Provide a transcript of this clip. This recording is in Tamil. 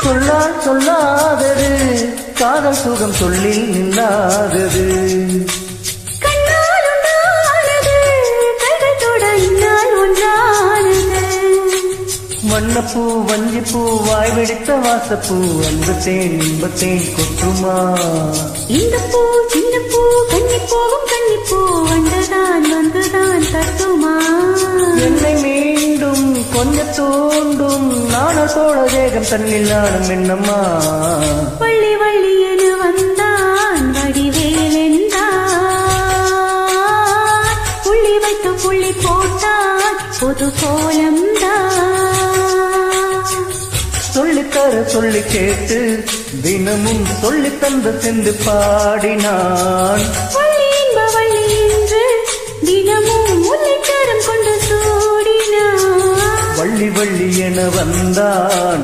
சொல்லால் சொல்லாதது காதல் சுகம் சொல்லில் நில்லாதது. வண்ணப்பூ வஞ்சிப்பூ வாய் வெடித்த வாசப்பூ அன்பத்தேன் இன்பத்தேன் கொட்டுமா. இந்த பூ சின்ன பூ கன்னி போகும் கன்னிப்பூ வந்துதான் தட்டுமா. என்னை மீண்டும் கொஞ்சம் தூண்டும் நாணத்தோட தேகம் தன்னில் நாடும் என்னம்மா. வள்ளி வள்ளி என வந்தான் வடிவேல் என்றான். புள்ளி வைத்து புள்ளி போட்டான் பொது கோலம்தான். சொல்லித்தர சொல்லி கேட்டு தினமும் சொல்லி தந்து சென்று பாடினான். வள்ளி இன்ப வள்ளி என்று தினமும் முல்லைச்சரம் கொண்டு சூடினான். வள்ளி வள்ளி என வந்தான்.